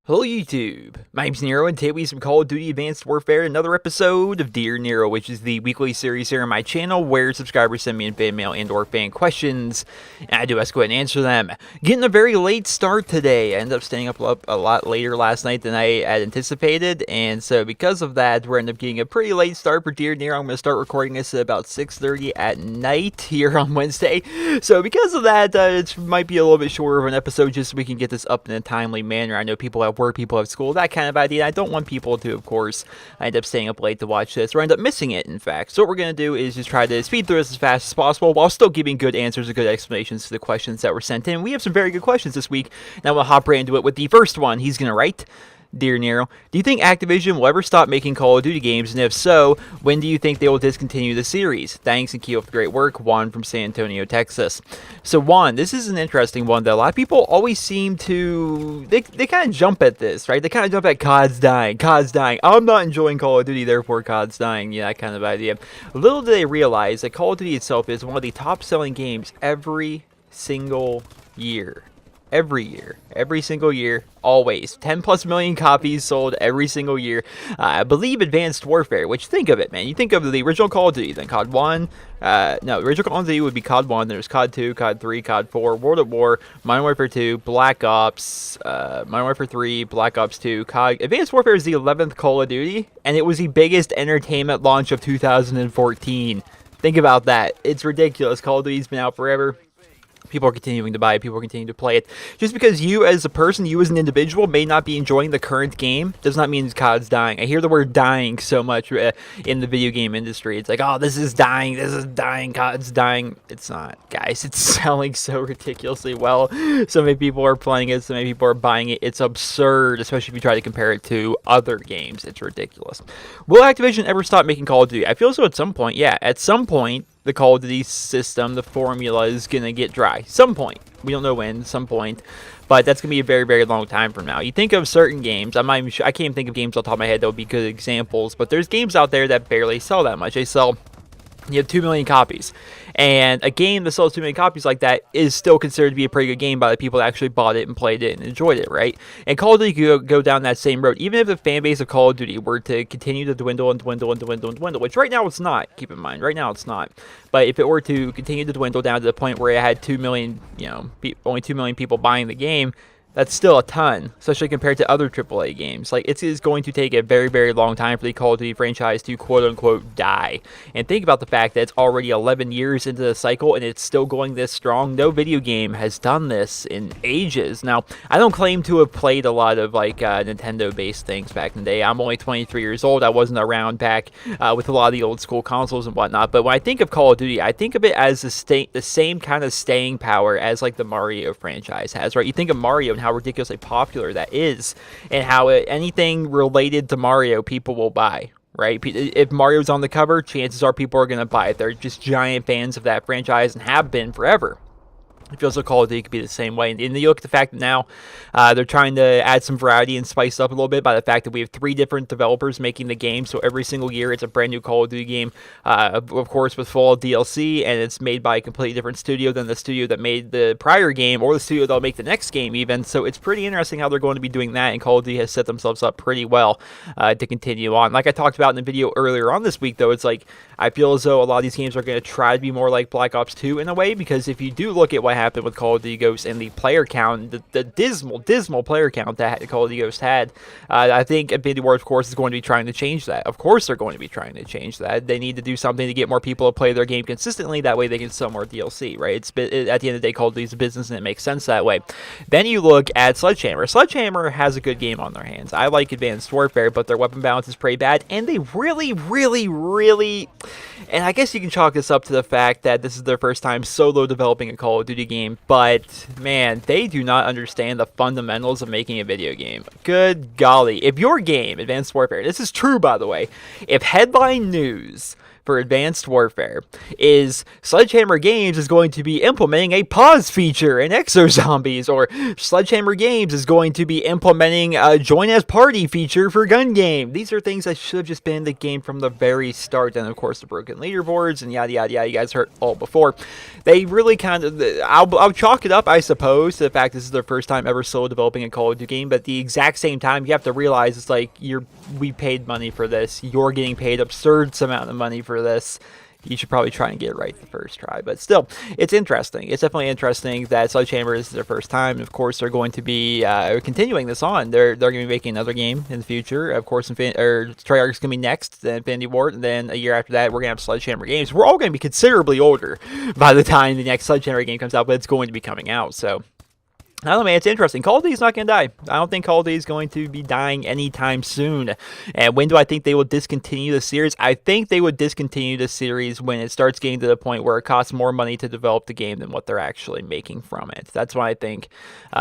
Hello YouTube, my name's Nero, and today we have some Call of Duty Advanced Warfare, another episode of Dear Nero, which is the weekly series here on my channel where subscribers send me in fan mail and or fan questions, and I do have to go ahead and answer them. Getting a very late start today. I ended up staying up a lot later last night than I had anticipated, and so because of that, we're ended up getting a pretty late start for Dear Nero. I'm going to start recording this at about 6:30 at night here on Wednesday, so because of that, it might be a little bit shorter of an episode just so we can get this up in a timely manner. I know people have work, people have school, that kind of idea. I don't want people to, of course, end up staying up late to watch this, or end up missing it, in fact. So what we're going to do is just try to speed through this as fast as possible, while still giving good answers and good explanations to the questions that were sent in. We have some very good questions this week, and I'm going to hop right into it with the first one. He's going to write, Dear Nero, do you think Activision will ever stop making Call of Duty games, and if so, when do you think they will discontinue the series? Thanks, and keep up the great work. Juan from San Antonio, Texas. So Juan, this is an interesting one that a lot of people always seem to, they kind of jump at this, right? They kind of jump at COD's dying, I'm not enjoying Call of Duty, therefore COD's dying, yeah, that kind of idea. Little do they realize that Call of Duty itself is one of the top selling games every single year. Every single year, always. 10 plus million copies sold every single year. I believe Advanced Warfare, which, think of it, man. You think of the original Call of Duty, then COD 1. No, the original Call of Duty would be COD 1, then there's COD 2, COD 3, COD 4, World at War, Modern Warfare 2, Black Ops, Modern Warfare 3, Black Ops 2, COD. Advanced Warfare is the 11th Call of Duty, and it was the biggest entertainment launch of 2014. Think about that. It's ridiculous. Call of Duty's been out forever. People are continuing to buy it. People are continuing to play it. Just because you as a person, you as an individual, may not be enjoying the current game, does not mean COD's dying. I hear the word dying so much in the video game industry. It's like, oh, this is dying, COD's dying. It's not, guys. It's selling so ridiculously well. So many people are playing it. So many people are buying it. It's absurd, especially if you try to compare it to other games. It's ridiculous. Will Activision ever stop making Call of Duty? I feel so at some point, yeah. At some point, the Call of Duty system, the formula is going to get dry. Some point. We don't know when, some point. But that's going to be a very, very long time from now. You think of certain games. I'm not even sure. I can't even think of games off the top of my head that would be good examples. But there's games out there that barely sell that much. They sell, you have 2 million copies. And a game that sells 2 million copies like that is still considered to be a pretty good game by the people that actually bought it and played it and enjoyed it, right? And Call of Duty could go down that same road. Even if the fan base of Call of Duty were to continue to dwindle, which right now it's not, keep in mind. Right now it's not. But if it were to continue to dwindle down to the point where it had 2 million, only 2 million people buying the game, that's still a ton, especially compared to other AAA games. Like, it is going to take a very, very long time for the Call of Duty franchise to quote-unquote die. And think about the fact that it's already 11 years into the cycle and it's still going this strong. No video game has done this in ages. Now, I don't claim to have played a lot of, Nintendo-based things back in the day. I'm only 23 years old. I wasn't around back with a lot of the old-school consoles and whatnot. But when I think of Call of Duty, I think of it as the same kind of staying power as, the Mario franchise has, right? You think of Mario and how ridiculously popular that is, and how anything related to Mario people will buy, right? If Mario's on the cover, chances are people are going to buy it. They're just giant fans of that franchise and have been forever. It feels like Call of Duty could be the same way. And you look at the fact that now they're trying to add some variety and spice up a little bit by the fact that we have 3 different developers making the game. So every single year it's a brand new Call of Duty game, of course, with full DLC, and it's made by a completely different studio than the studio that made the prior game, or the studio that'll make the next game even. So it's pretty interesting how they're going to be doing that, and Call of Duty has set themselves up pretty well to continue on. Like I talked about in the video earlier on this week, though, it's like I feel as though a lot of these games are going to try to be more like Black Ops 2 in a way, because if you do look at what happened with Call of Duty Ghosts and the player count, the dismal player count that Call of Duty Ghosts had, I think Infinity Ward, of course, is going to be trying to change that. Of course they're going to be trying to change that. They need to do something to get more people to play their game consistently. That way they can sell more DLC, right? At the end of the day, Call of Duty is a business, and it makes sense that way. Then you look at Sledgehammer. Sledgehammer has a good game on their hands. I like Advanced Warfare, but their weapon balance is pretty bad, and they really, and I guess you can chalk this up to the fact that this is their first time solo developing a Call of Duty game, but man, they do not understand the fundamentals of making a video game. Good golly. If your game, Advanced Warfare, this is true by the way, if headline news for Advanced Warfare is Sledgehammer Games is going to be implementing a pause feature in Exo Zombies, or Sledgehammer Games is going to be implementing a join as party feature for Gun Game. These are things that should have just been in the game from the very start. And of course, the broken leaderboards and yada yada yada. You guys heard all before. They really kind of, I'll chalk it up, I suppose, to the fact this is their first time ever solo developing a Call of Duty game. But at the exact same time, you have to realize it's like we paid money for this. You're getting paid absurd amount of money for this. You should probably try and get it right the first try. But still, it's interesting. It's definitely interesting that Sledgehammer is their first time. And of course, they're going to be continuing this on. They're going to be making another game in the future. Of course, Treyarch's going to be next, then Infinity Ward, and then a year after that, we're going to have Sledgehammer Games. We're all going to be considerably older by the time the next Sledgehammer game comes out, but it's going to be coming out. So I don't know, man, it's interesting. Call of Duty's not going to die. I don't think Call of Duty is going to be dying anytime soon. And when do I think they will discontinue the series? I think they would discontinue the series when it starts getting to the point where it costs more money to develop the game than what they're actually making from it. That's why I think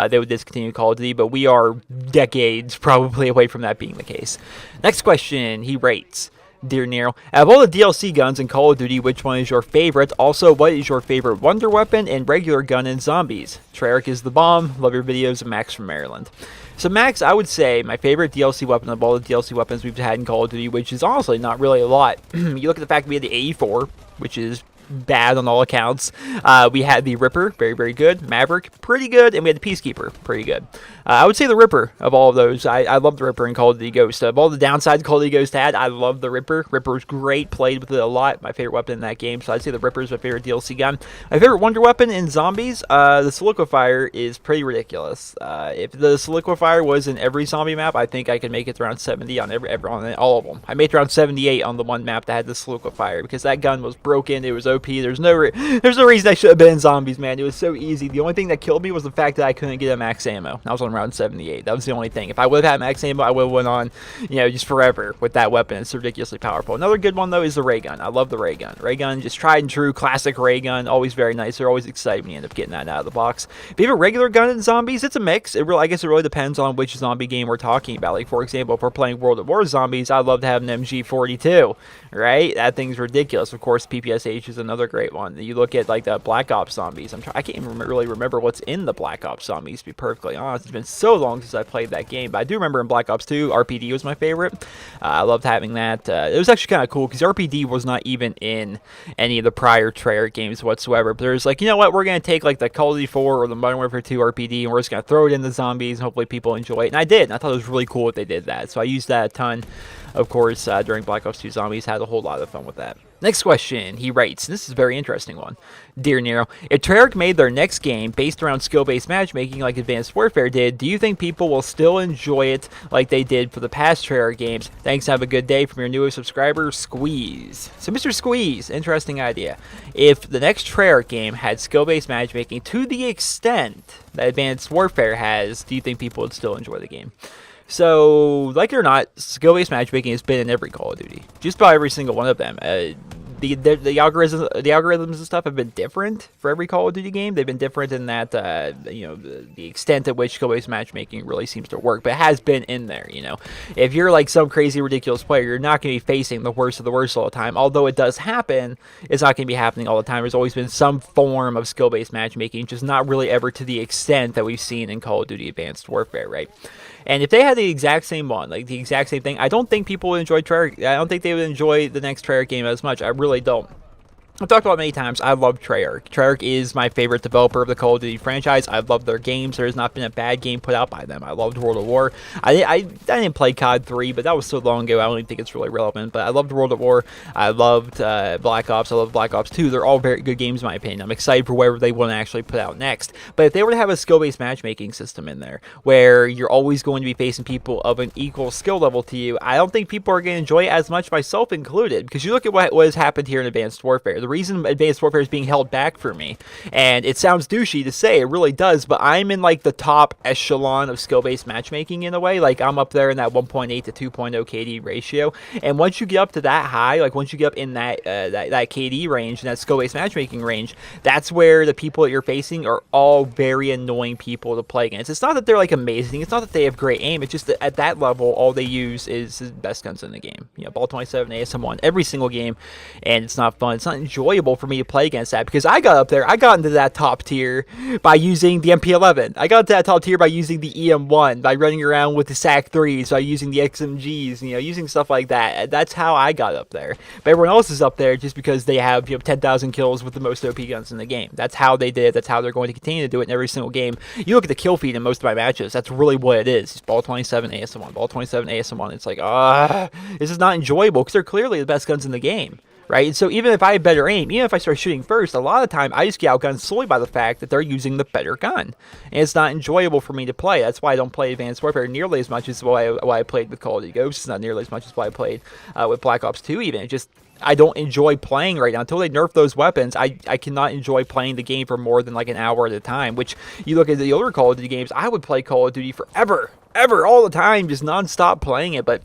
they would discontinue Call of Duty, but we are decades probably away from that being the case. Next question, he rates Dear Nero, out of all the DLC guns in Call of Duty, which one is your favorite? Also, what is your favorite wonder weapon and regular gun in Zombies? Treyarch is the bomb. Love your videos. Max from Maryland. So Max, I would say my favorite DLC weapon of all the DLC weapons we've had in Call of Duty, which is honestly not really a lot. You look at the fact we had the 84, which is bad on all accounts. We had the Ripper, very, very good. Maverick, pretty good. And we had the Peacekeeper, pretty good. I would say the Ripper of all of those. I love the Ripper in Call of Duty Ghost. Of all the downsides Call of Duty Ghost had, I love the Ripper. Ripper's great, played with it a lot. My favorite weapon in that game. So I'd say the Ripper is my favorite DLC gun. My favorite wonder weapon in Zombies, the Solidifier is pretty ridiculous. If the Solidifier was in every zombie map, I think I could make it around 70 on on all of them. I made it around 78 on the one map that had the Solidifier because that gun was broken. It was OP. There's no reason I should have been in Zombies, man. It was so easy. The only thing that killed me was the fact that I couldn't get a max ammo. I was on round 78. That was the only thing. If I would have had max ammo, I would have went on, just forever with that weapon. It's ridiculously powerful. Another good one, though, is the ray gun. I love the ray gun. Ray gun, just tried and true, classic ray gun. Always very nice. They're always excited when you end up getting that out of the box. If you have a regular gun in Zombies, it's a mix. I guess it really depends on which zombie game we're talking about. Like, for example, if we're playing World at War Zombies, I'd love to have an MG42, right? That thing's ridiculous. Of course, PPSH is another great one. You look at, like, the Black Ops Zombies. I can't even really remember what's in the Black Ops Zombies, to be perfectly honest. It's been so long since I played that game, but I do remember in Black Ops 2, RPD was my favorite. I loved having that. It was actually kind of cool, because RPD was not even in any of the prior Treyarch games whatsoever, but there's like, you know what, we're going to take, like, the Call of Duty 4 or the Modern Warfare 2 RPD, and we're just going to throw it in the Zombies, and hopefully people enjoy it, and I did, and I thought it was really cool that they did that, so I used that a ton. Of course, during Black Ops 2 Zombies, had a whole lot of fun with that. Next question, he writes, and this is a very interesting one. Dear Nero, if Treyarch made their next game based around skill-based matchmaking like Advanced Warfare did, do you think people will still enjoy it like they did for the past Treyarch games? Thanks, have a good day from your newest subscriber, Squeeze. So Mr. Squeeze, interesting idea. If the next Treyarch game had skill-based matchmaking to the extent that Advanced Warfare has, do you think people would still enjoy the game? So, like it or not, skill-based matchmaking has been in every Call of Duty. Just about every single one of them. The algorithms and stuff have been different for every Call of Duty game. They've been different in that, the extent at which skill-based matchmaking really seems to work. But it has been in there, If you're like some crazy, ridiculous player, you're not going to be facing the worst of the worst all the time. Although it does happen, it's not going to be happening all the time. There's always been some form of skill-based matchmaking, just not really ever to the extent that we've seen in Call of Duty Advanced Warfare, right? And if they had the exact same one, like the exact same thing, I don't think people would enjoy Treyarch. I don't think they would enjoy the next Treyarch game as much. I really don't. I've talked about it many times. I love Treyarch. Treyarch is my favorite developer of the Call of Duty franchise. I love their games. There has not been a bad game put out by them. I loved World at War. I didn't play COD 3, but that was so long ago, I don't even think it's really relevant. But I loved World at War. I loved Black Ops. I love Black Ops 2. They're all very good games, in my opinion. I'm excited for whatever they want to actually put out next. But if they were to have a skill-based matchmaking system in there, where you're always going to be facing people of an equal skill level to you, I don't think people are going to enjoy it as much, myself included. Because you look at what has happened here in Advanced Warfare. The reason Advanced Warfare is being held back for me, and it sounds douchey to say, it really does, but I'm in like the top echelon of skill-based matchmaking in a way. Like I'm up there in that 1.8 to 2.0 KD ratio, and once you get up to that high, like once you get up in that that KD range and that skill-based matchmaking range, that's where the people that you're facing are all very annoying people to play against. It's not that they're like amazing, it's not that they have great aim, it's just that at that level all they use is the best guns in the game. You know, Ball 27, ASM1 every single game, and it's not fun. It's not enjoyable for me to play against that, because I got up there, I got into that top tier by using the MP11. I got into that top tier by using the EM1, by running around with the SAC-3s, by using the XMGs, you know, using stuff like that. That's how I got up there. But everyone else is up there just because they have, you know, 10,000 kills with the most OP guns in the game. That's how they did it. That's how they're going to continue to do it in every single game. You look at the kill feed in most of my matches, that's really what it is. It's Ball 27, ASM1, Ball 27, ASM1. It's like, this is not enjoyable because they're clearly the best guns in the game. Right? So even if I have better aim, even if I start shooting first, a lot of the time I just get outgunned solely by the fact that they're using the better gun. And it's not enjoyable for me to play. That's why I don't play Advanced Warfare nearly as much as why I played with Call of Duty Ghosts. It's not nearly as much as why I played with Black Ops 2 even. It just, I don't enjoy playing right now. Until they nerf those weapons, I cannot enjoy playing the game for more than like an hour at a time, which you look at the older Call of Duty games, I would play Call of Duty forever, all the time, just non-stop playing it, but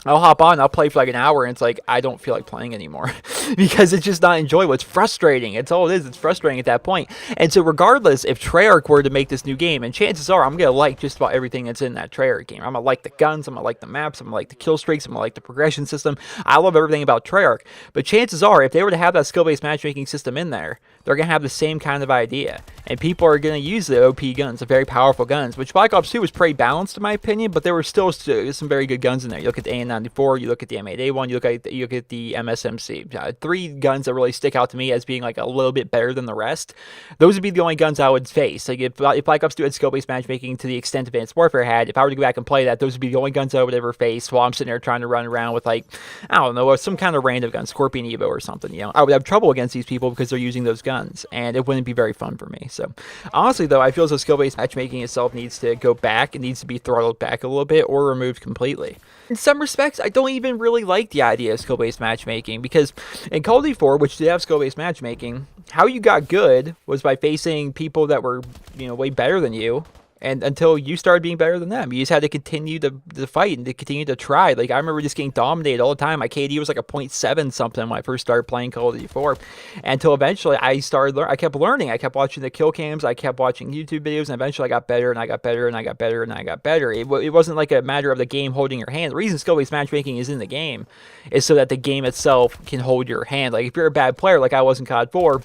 I'll hop on, I'll play for like an hour, and it's like, I don't feel like playing anymore because it's just not enjoyable. It's frustrating. It's all it is. It's frustrating at that point. And so regardless, if Treyarch were to make this new game, and chances are I'm going to like just about everything that's in that Treyarch game. I'm going to like the guns. I'm going to like the maps. I'm going to like the kill streaks. I'm going to like the progression system. I love everything about Treyarch. But chances are, if they were to have that skill-based matchmaking system in there, they're going to have the same kind of idea. And people are going to use the OP guns, the very powerful guns, which Black Ops 2 was pretty balanced in my opinion, but there were still some very good guns in there. You look at the AN-94, you look at the M8A1, you look at the MSMC. Three guns that really stick out to me as being like a little bit better than the rest. Those would be the only guns I would face. Like if Black Ops 2 had skill-based matchmaking to the extent Advanced Warfare had, if I were to go back and play that, those would be the only guns I would ever face while I'm sitting there trying to run around with like, I don't know, some kind of random gun, Scorpion Evo or something. You know, I would have trouble against these people because they're using those guns, and it wouldn't be very fun for me. So honestly though, I feel as though skill-based matchmaking itself needs to go back. It needs to be throttled back a little bit or removed completely. In some respects, I don't even really like the idea of skill-based matchmaking, because in Call of Duty 4, which did have skill-based matchmaking, how you got good was by facing people that were, you know, way better than you. And until you started being better than them, you just had to continue to fight and to continue to try. Like, I remember just getting dominated all the time. My KD was like a 0.7 something when I first started playing Call of Duty 4. Until eventually I kept learning. I kept watching the kill cams. I kept watching YouTube videos. And eventually I got better and I got better and I got better and I got better. It wasn't like a matter of the game holding your hand. The reason skill-based matchmaking is in the game is so that the game itself can hold your hand. Like, if you're a bad player like I was in COD 4,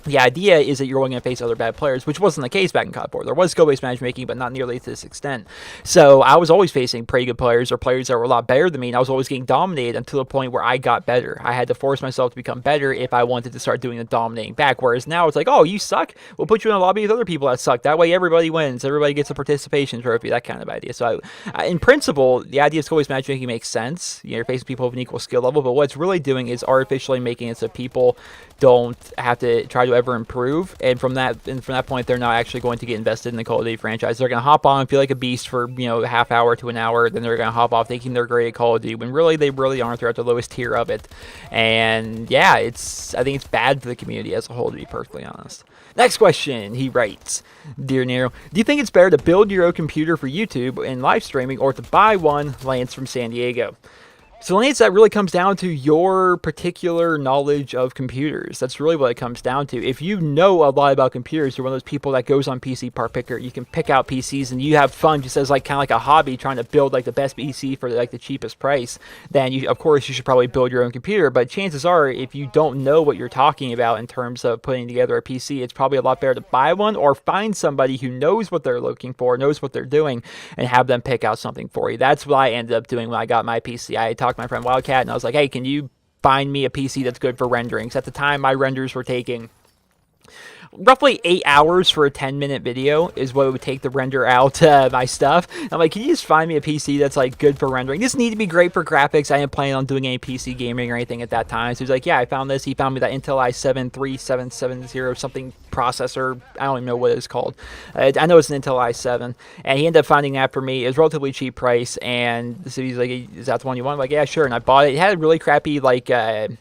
the idea is that you're only going to face other bad players, which wasn't the case back in COD 4. There was skill-based matchmaking, but not nearly to this extent. So I was always facing pretty good players or players that were a lot better than me, and I was always getting dominated until the point where I got better. I had to force myself to become better if I wanted to start doing the dominating back, whereas now it's like, oh, you suck? We'll put you in a lobby with other people that suck. That way everybody wins. Everybody gets a participation trophy, that kind of idea. So in principle, the idea of skill-based matchmaking makes sense. You know, you're facing people of an equal skill level, but what it's really doing is artificially making it so people don't have to try to ever improve, and from that point they're not actually going to get invested in the Call of Duty franchise. They're going to hop on, feel like a beast for, you know, a half hour to an hour, then they're going to hop off thinking they're great at Call of Duty when really they really aren't. They're at the lowest tier of it. And yeah, I think it's bad for the community as a whole, to be perfectly honest. Next question, he writes, Dear Nero, do you think it's better to build your own computer for YouTube and live streaming, or to buy one? Lance from San Diego. So Lance, that really comes down to your particular knowledge of computers. That's really what it comes down to. If you know a lot about computers, you're one of those people that goes on PC Part Picker, you can pick out PCs and you have fun just as like kind of like a hobby trying to build like the best PC for like the cheapest price, then you, of course, you should probably build your own computer. But chances are, if you don't know what you're talking about in terms of putting together a PC, it's probably a lot better to buy one or find somebody who knows what they're looking for, knows what they're doing, and have them pick out something for you. That's what I ended up doing when I got my PC. I talked to my friend Wildcat and I was like, hey, can you find me a PC that's good for rendering? 'Cause at the time my renders were taking, roughly 8 hours for a 10-minute video is what it would take to render out my stuff. I'm like, can you just find me a PC that's like good for rendering? This need to be great for graphics. I didn't plan on doing any PC gaming or anything at that time. So he's like, yeah, I found this. He found me that Intel i7 3770 something processor. I don't even know what it's called. I know it's an Intel i7, and he ended up finding that for me. It was a relatively cheap price, and so he's like, is that the one you want? I'm like, yeah, sure. And I bought it. It had a really crappy like Intel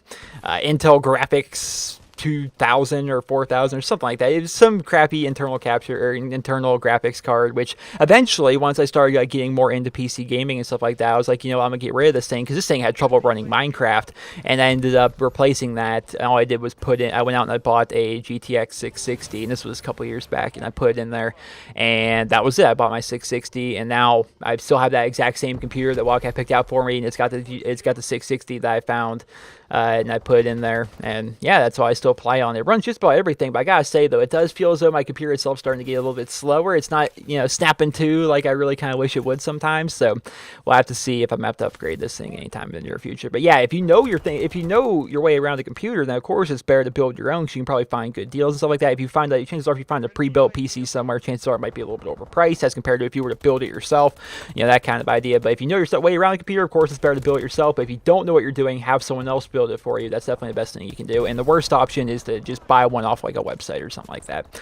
graphics 2000 or 4000 or something like that. It was some crappy internal capture or internal graphics card, which eventually, once I started getting more into PC gaming and stuff like that, I was like, I'm gonna get rid of this thing, because this thing had trouble running Minecraft, and I ended up replacing that. And all I did was I went out and I bought a GTX 660, and this was a couple years back, and I put it in there, and that was it. I bought my 660, and now I still have that exact same computer that Wildcat picked out for me, and it's got the 660 that I found. And I put it in there, and yeah, that's why I still play on it. It runs just about everything, but I gotta say though, it does feel as though my computer itself is starting to get a little bit slower. It's not, snapping to like I really kind of wish it would sometimes. So we'll have to see if I'm gonna have to upgrade this thing anytime in the near future. But yeah, if you know your way around the computer, then of course it's better to build your own, because you can probably find good deals and stuff like that. If you find that, chances are if you find a pre-built PC somewhere, chances are it might be a little bit overpriced as compared to if you were to build it yourself. That kind of idea. But if you know your way around the computer, of course it's better to build it yourself. But if you don't know what you're doing, have someone else build it for you. That's definitely the best thing you can do. And the worst option is to just buy one off like a website or something like that.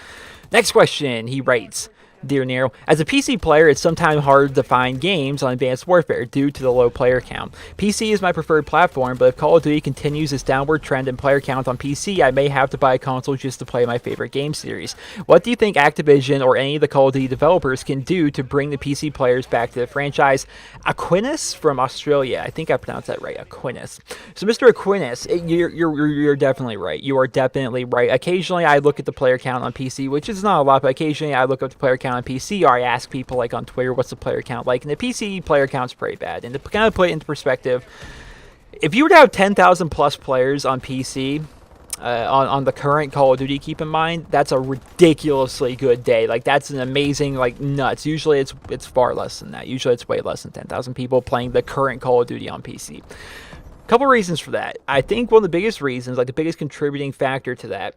Next question, he writes, Dear Nero, as a PC player, it's sometimes hard to find games on Advanced Warfare due to the low player count. PC is my preferred platform, but if Call of Duty continues its downward trend in player count on PC, I may have to buy a console just to play my favorite game series. What do you think Activision or any of the Call of Duty developers can do to bring the PC players back to the franchise? Aquinas from Australia. I think I pronounced that right, Aquinas. So Mr. Aquinas, you're definitely right. You are definitely right. Occasionally I look at the player count on PC, which is not a lot, but occasionally I look up the player count on PC, or I ask people like on Twitter, what's the player count like? And the PC player count's pretty bad. And to kind of put it into perspective, if you were to have 10,000 plus players on PC, on the current Call of Duty, keep in mind, that's a ridiculously good day. Like, that's an amazing, like, nuts. Usually it's far less than that. Usually it's way less than 10,000 people playing the current Call of Duty on PC. Couple reasons for that. I think one of the biggest reasons, like the biggest contributing factor to that,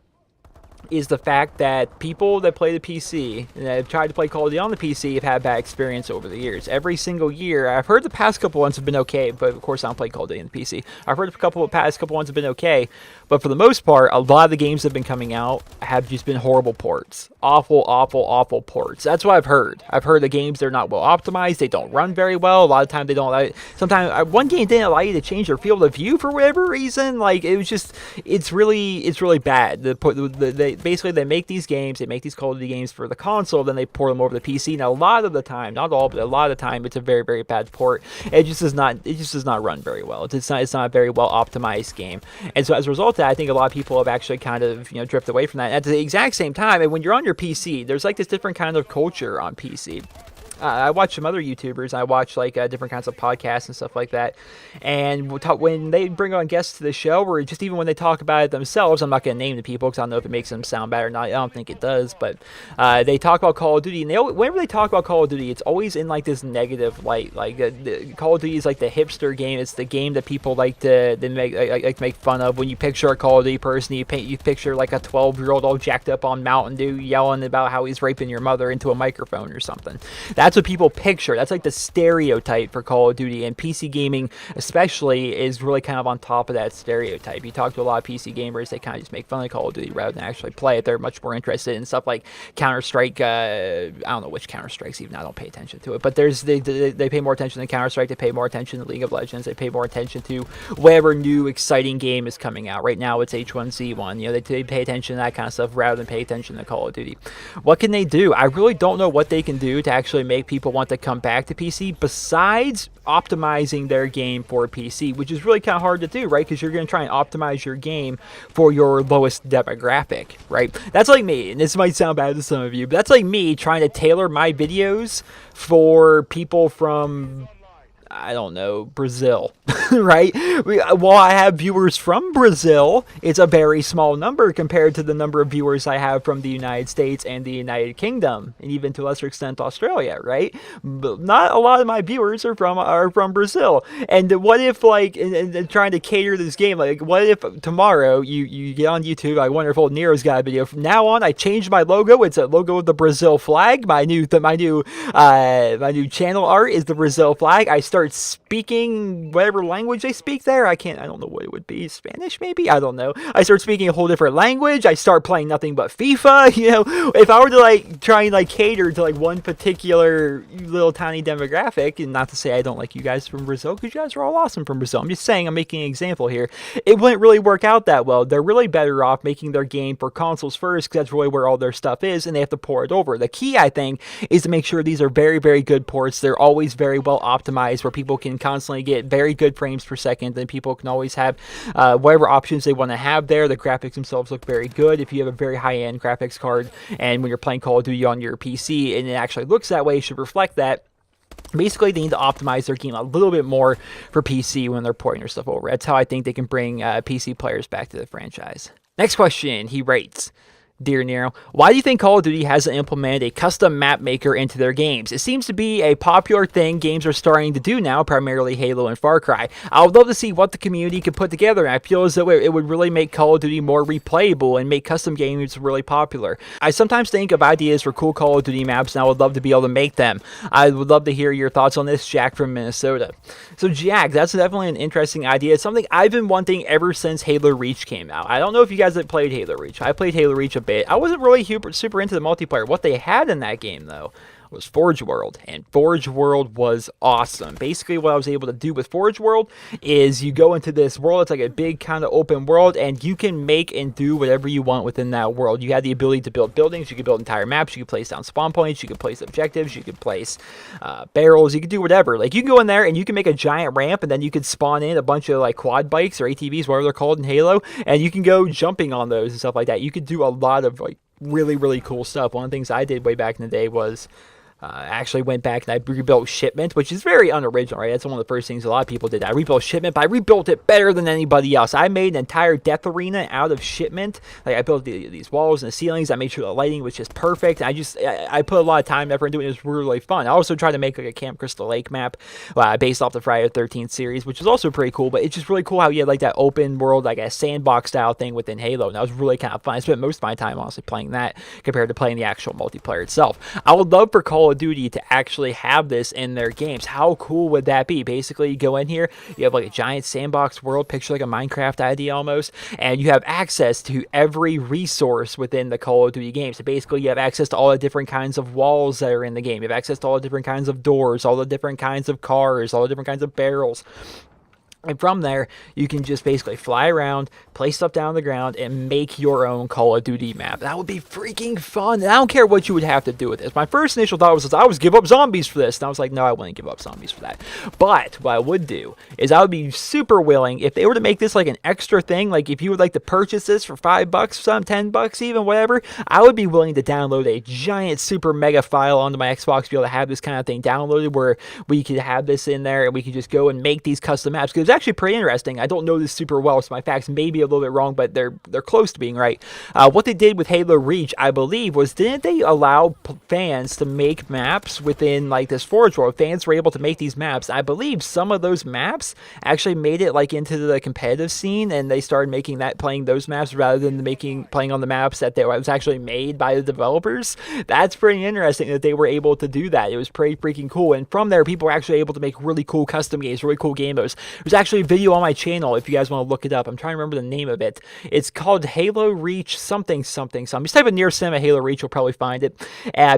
is the fact that people that play the PC and that have tried to play Call of Duty on the PC have had bad experience over the years. Every single year, I've heard the past couple ones have been okay, but of course I don't play Call of Duty on the PC. I've heard the past couple ones have been okay, but for the most part, a lot of the games that have been coming out have just been horrible ports. Awful, awful, awful ports. That's what I've heard. I've heard the games, they're not well optimized, they don't run very well. A lot of times they don't. Sometimes one game didn't allow you to change your field of view for whatever reason. Like, it was just, it's really bad. Basically, they make these games, they make these Call of Duty games for the console, then they port them over to the PC. Now, a lot of the time, not all, but a lot of the time, it's a very, very bad port. It just does not run very well. It's not a very well optimized game. And so as a result of that, I think a lot of people have actually kind of, drifted away from that. And at the exact same time, and when you're on your PC, there's like this different kind of culture on PC. I watch some other YouTubers. I watch like different kinds of podcasts and stuff like that. And when they bring on guests to the show, or just even when they talk about it themselves, I'm not going to name the people because I don't know if it makes them sound bad or not. I don't think it does. But they talk about Call of Duty, and whenever they talk about Call of Duty, it's always in like this negative light. Like Call of Duty is like the hipster game. It's the game that people like to make fun of. When you picture a Call of Duty person, you picture like a 12-year-old all jacked up on Mountain Dew yelling about how he's raping your mother into a microphone or something. That's what people picture. That's like the stereotype for Call of Duty, and PC gaming especially is really kind of on top of that stereotype. You talk to a lot of PC gamers, they kind of just make fun of Call of Duty rather than actually play it. They're much more interested in stuff like Counter-Strike. I don't know which Counter-Strikes even. I don't pay attention to it, but they pay more attention to Counter-Strike. They pay more attention to League of Legends. They pay more attention to whatever new exciting game is coming out. Right now it's H1Z1. They pay attention to that kind of stuff rather than pay attention to Call of Duty. What can they do? I really don't know what they can do to actually make people want to come back to PC besides optimizing their game for PC, which is really kind of hard to do, right? Because you're going to try and optimize your game for your lowest demographic, right? That's like me, and this might sound bad to some of you, but that's like me trying to tailor my videos for people from I don't know, Brazil, right? While I have viewers from Brazil, it's a very small number compared to the number of viewers I have from the United States and the United Kingdom, and even to a lesser extent Australia, right? But not a lot of my viewers are from Brazil. And what if, like, in trying to cater this game, like, what if tomorrow you get on YouTube, I wonder if old Nero's got a video. From now on, I changed my logo. It's a logo of the Brazil flag. My new channel art is the Brazil flag. I start speaking whatever language they speak there. I don't know what it would be. Spanish, maybe? I don't know. I start speaking a whole different language. I start playing nothing but FIFA. If I were to, like, try and, like, cater to, like, one particular little tiny demographic, and not to say I don't like you guys from Brazil, because you guys are all awesome from Brazil. I'm just saying, I'm making an example here. It wouldn't really work out that well. They're really better off making their game for consoles first, because that's really where all their stuff is, and they have to port it over. The key, I think, is to make sure these are very, very good ports. They're always very well optimized, where people can constantly get very good frames per second, and people can always have whatever options they want to have there. The graphics themselves look very good. If you have a very high-end graphics card, and when you're playing Call of Duty on your PC, and it actually looks that way, it should reflect that. Basically, they need to optimize their game a little bit more for PC when they're porting their stuff over. That's how I think they can bring PC players back to the franchise. Next question, he writes, Dear Nero, why do you think Call of Duty hasn't implemented a custom map maker into their games? It seems to be a popular thing games are starting to do now, primarily Halo and Far Cry. I would love to see what the community could put together, and I feel as though it would really make Call of Duty more replayable and make custom games really popular. I sometimes think of ideas for cool Call of Duty maps, and I would love to be able to make them. I would love to hear your thoughts on this, Jack from Minnesota. So Jack, that's definitely an interesting idea. It's something I've been wanting ever since Halo Reach came out. I don't know if you guys have played Halo Reach. I played Halo Reach a bit. I wasn't really super into the multiplayer. What they had in that game, though, was Forge World, and Forge World was awesome. Basically, what I was able to do with Forge World is you go into this world. It's like a big kind of open world, and you can make and do whatever you want within that world. You had the ability to build buildings. You could build entire maps. You could place down spawn points. You could place objectives. You could place barrels. You could do whatever. Like, you can go in there and you can make a giant ramp, and then you could spawn in a bunch of, like, quad bikes or ATVs, whatever they're called in Halo, and you can go jumping on those and stuff like that. You could do a lot of, like, really, really cool stuff. One of the things I did way back in the day was actually went back and I rebuilt Shipment, which is very unoriginal, right? That's one of the first things a lot of people did. I rebuilt Shipment, but I rebuilt it better than anybody else. I made an entire death arena out of Shipment. Like, I built these walls and the ceilings. I made sure the lighting was just perfect. I put a lot of time and effort into it. It was really fun. I also tried to make, like, a Camp Crystal Lake map based off the Friday the 13th series, which is also pretty cool, but it's just really cool how you had, like, that open world, like a sandbox style thing within Halo, and that was really kind of fun. I spent most of my time, honestly, playing that compared to playing the actual multiplayer itself. I would love for Call of Duty to actually have this in their games. How cool would that be? Basically, you go in here, you have, like, a giant sandbox world, picture like a Minecraft idea almost, and you have access to every resource within the Call of Duty game. So basically, you have access to all the different kinds of walls that are in the game. You have access to all the different kinds of doors, all the different kinds of cars, all the different kinds of barrels. And from there, you can just basically fly around, place stuff down on the ground, and make your own Call of Duty map. That would be freaking fun. And I don't care what you would have to do with this. My first initial thought was I would give up zombies for this. And I was like, no, I wouldn't give up zombies for that. But what I would do is I would be super willing, if they were to make this like an extra thing, like if you would like to purchase this for $5, some $10 even, whatever, I would be willing to download a giant super mega file onto my Xbox to be able to have this kind of thing downloaded where we could have this in there and we could just go and make these custom maps. Because actually pretty interesting. I don't know this super well, so my facts may be a little bit wrong, but they're close to being right. What they did with Halo Reach, I believe, was didn't they allow fans to make maps within, like, this Forge World? Fans were able to make these maps. I believe some of those maps actually made it, like, into the competitive scene, and they started playing those maps rather than playing on the maps that was actually made by the developers. That's pretty interesting that they were able to do that. It was pretty freaking cool, and from there, people were actually able to make really cool custom games, really cool game modes. There's actually a video on my channel if you guys want to look it up. I'm trying to remember the name of it. It's called Halo Reach something. Just type in NerosCinema Halo Reach, you'll probably find it.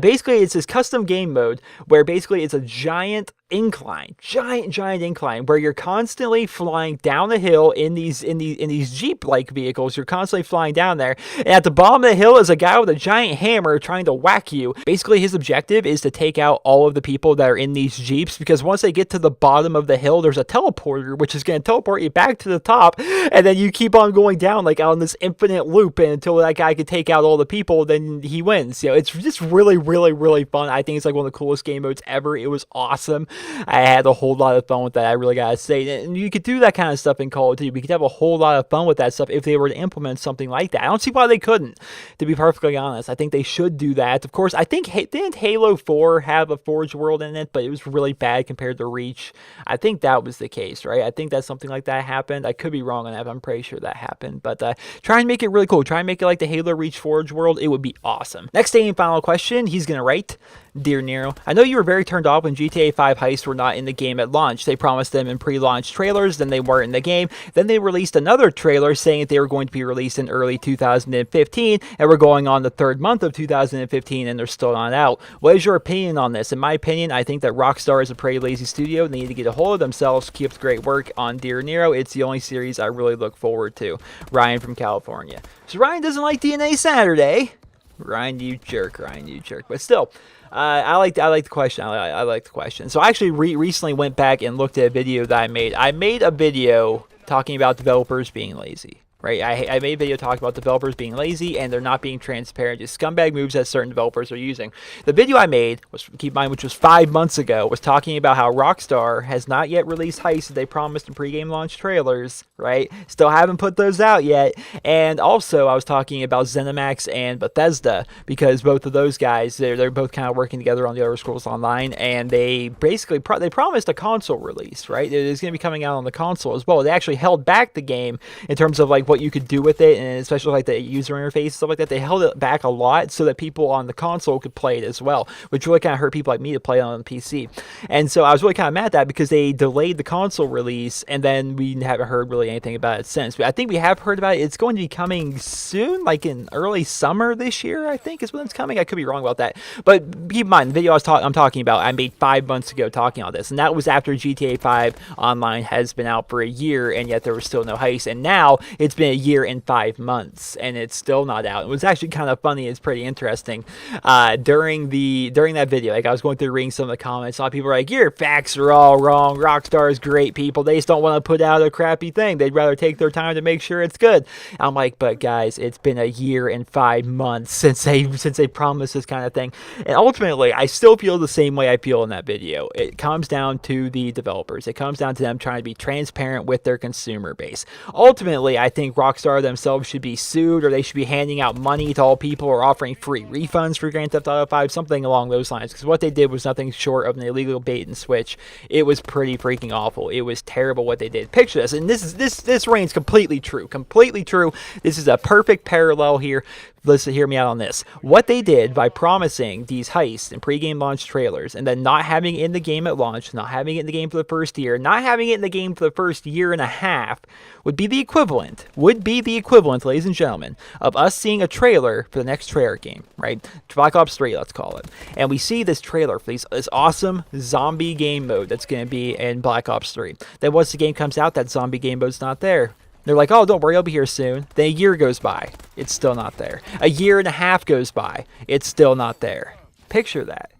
Basically, it's this custom game mode where basically it's a giant incline, giant incline, where you're constantly flying down the hill in these Jeep-like vehicles. You're constantly flying down there, and at the bottom of the hill is a guy with a giant hammer trying to whack you. Basically, his objective is to take out all of the people that are in these Jeeps, because once they get to the bottom of the hill, there's a teleporter, which is going to teleport you back to the top, and then you keep on going down, like, on this infinite loop, and until that guy can take out all the people, then he wins. It's just really, really, really fun. I think it's like one of the coolest game modes ever. It was awesome. I had a whole lot of fun with that, I really gotta say. And you could do that kind of stuff in Call of Duty. We could have a whole lot of fun with that stuff if they were to implement something like that. I don't see why they couldn't, to be perfectly honest. I think they should do that. Of course, I think, didn't Halo 4 have a Forge World in it, but it was really bad compared to Reach? I think that was the case, right? I think that something like that happened. I could be wrong on that, but I'm pretty sure that happened. But try and make it really cool. Try and make it like the Halo Reach Forge World. It would be awesome. Next and final question. He's going to write, Dear Nero, I know you were very turned off when GTA 5 heists were not in the game at launch. They promised them in pre-launch trailers, then they weren't in the game. Then they released another trailer saying that they were going to be released in early 2015, and we're going on the third month of 2015, and they're still not out. What is your opinion on this? In my opinion, I think that Rockstar is a pretty lazy studio. They need to get a hold of themselves. Keep up the great work on Dear Nero. It's the only series I really look forward to. Ryan from California. So Ryan doesn't like DNA Saturday. Ryan, you jerk. Ryan, you jerk. But still, I like the question. I like the question. So I actually recently went back and looked at a video that I made. I made a video talking about developers being lazy. Right, I made a video talking about developers being lazy and they're not being transparent. Just scumbag moves that certain developers are using. The video I made, was, keep in mind, which was 5 months ago, was talking about how Rockstar has not yet released heists that they promised in pre-game launch trailers. Right, still haven't put those out yet. And also, I was talking about ZeniMax and Bethesda because both of those guys, they're both kind of working together on the Elder Scrolls Online, and they basically they promised a console release. Right, it is going to be coming out on the console as well. They actually held back the game in terms of like what you could do with it, and especially like the user interface and stuff like that. They held it back a lot so that people on the console could play it as well, which really kind of hurt people like me to play it on the PC. And so I was really kind of mad at that because they delayed the console release, and then we haven't heard really anything about it since. But I think we have heard about it. It's going to be coming soon, like in early summer this year, I think is when it's coming. I could be wrong about that, but keep in mind the video I'm talking about I made 5 months ago talking about this, and that was after GTA 5 Online has been out for a year, and yet there was still no heist. And now it's been a year and 5 months, and it's still not out. It was actually kind of funny. It's pretty interesting. During that video, like I was going through reading some of the comments, a lot of people were like, "Your facts are all wrong. Rockstar is great people. They just don't want to put out a crappy thing. They'd rather take their time to make sure it's good." I'm like, but guys, it's been a year and 5 months since they promised this kind of thing, and ultimately, I still feel the same way I feel in that video. It comes down to the developers. It comes down to them trying to be transparent with their consumer base. Ultimately, I think Rockstar themselves should be sued, or they should be handing out money to all people, or offering free refunds for Grand Theft Auto 5, something along those lines, because what they did was nothing short of an illegal bait and switch. It was pretty freaking awful. It was terrible what they did. Picture this, and this reigns completely true. This is a perfect parallel here. Listen, hear me out on this. What they did by promising these heists and pre-game launch trailers, and then not having it in the game at launch, not having it in the game for the first year, not having it in the game for the first year and a half, would be the equivalent, ladies and gentlemen, of us seeing a trailer for the next Treyarch game, right? Black Ops 3, let's call it. And we see this trailer for this awesome zombie game mode that's going to be in Black Ops 3. Then once the game comes out, that zombie game mode's not there. They're like, "Oh, don't worry, I'll be here soon." Then a year goes by. It's still not there. A year and a half goes by. It's still not there. Picture that.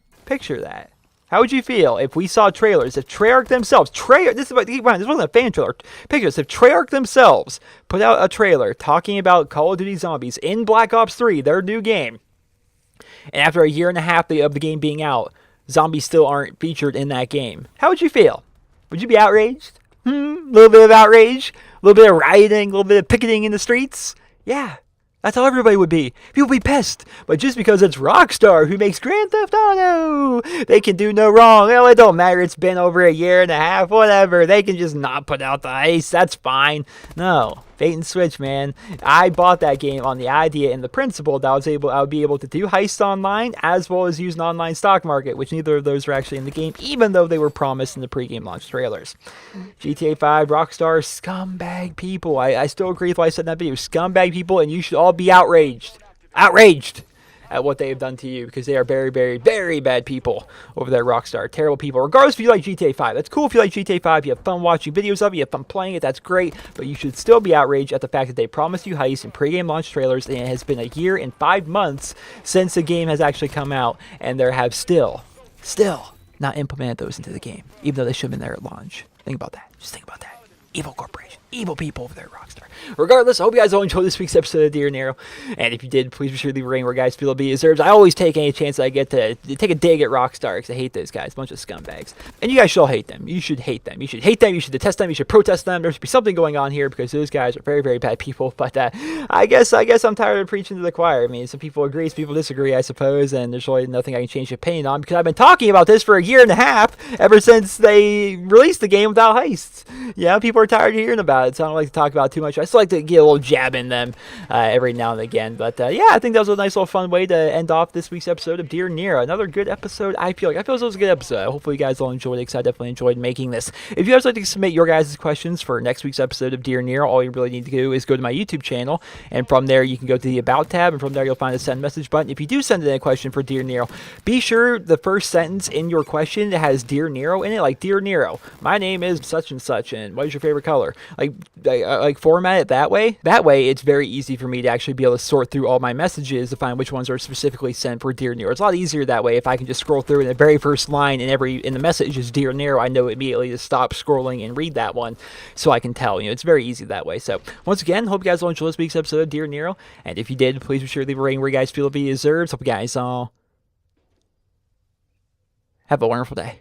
How would you feel if we saw trailers, if Treyarch themselves, this wasn't a fan trailer. Picture this, if Treyarch themselves put out a trailer talking about Call of Duty Zombies in Black Ops 3, their new game, and after a year and a half of the game being out, zombies still aren't featured in that game. How would you feel? Would you be outraged? A little bit of outrage, a little bit of rioting, a little bit of picketing in the streets. Yeah, that's how everybody would be. People would be pissed. But just because it's Rockstar who makes Grand Theft Auto, they can do no wrong. Well, it don't matter. It's been over a year and a half, whatever. They can just not put out the heist. That's fine. No. Bait and switch, man. I bought that game on the idea and the principle that I would be able to do heists online as well as use an online stock market, which neither of those are actually in the game, even though they were promised in the pre-game launch trailers. GTA 5, Rockstar, scumbag people. I still agree with what I said in that video. Scumbag people, and you should all be outraged. Outraged at what they have done to you, because they are very, very, very bad people over there at Rockstar. Terrible people. Regardless if you like GTA 5. That's cool if you like GTA 5. You have fun watching videos of it. You have fun playing it. That's great. But you should still be outraged at the fact that they promised you heists and pre-game launch trailers, and it has been a year and 5 months since the game has actually come out, and there have still not implemented those into the game, even though they should have been there at launch. Think about that. Just think about that. Evil corporation. evil people over there at Rockstar. Regardless, I hope you guys all enjoyed this week's episode of Dear Nero. And if you did, please be sure to leave a rating where guys feel it deserves. I always take any chance I get to take a dig at Rockstar because I hate those guys. A bunch of scumbags. And you guys should all hate them. You should hate them. You should hate them. You should detest them. You should protest them. There should be something going on here because those guys are very, very bad people. But I guess I'm tired of preaching to the choir. I mean, some people agree, some people disagree, I suppose. And there's really nothing I can change the opinion on because I've been talking about this for a year and a half ever since they released the game without heists. Yeah, people are tired of hearing about it, so I don't like to talk about it too much. I still like to get a little jab in them every now and again. But yeah, I think that was a nice little fun way to end off this week's episode of Dear Nero. Another good episode, I feel it was a good episode. Hopefully you guys all enjoyed it because I definitely enjoyed making this. If you guys would like to submit your guys' questions for next week's episode of Dear Nero, all you really need to do is go to my YouTube channel, and from there you can go to the About tab, and from there you'll find the Send Message button. If you do send in a question for Dear Nero, be sure the first sentence in your question has Dear Nero in it, like, Dear Nero, my name is such and such, and what is your favorite color? Like format it that way. That way, it's very easy for me to actually be able to sort through all my messages to find which ones are specifically sent for Dear Nero. It's a lot easier that way. If I can just scroll through and the very first line in the message is Dear Nero, I know immediately to stop scrolling and read that one, so I can tell. It's very easy that way. So once again, hope you guys all enjoyed this week's episode of Dear Nero, and if you did, please be sure to leave a rating where you guys feel it deserves. Hope you guys all have a wonderful day.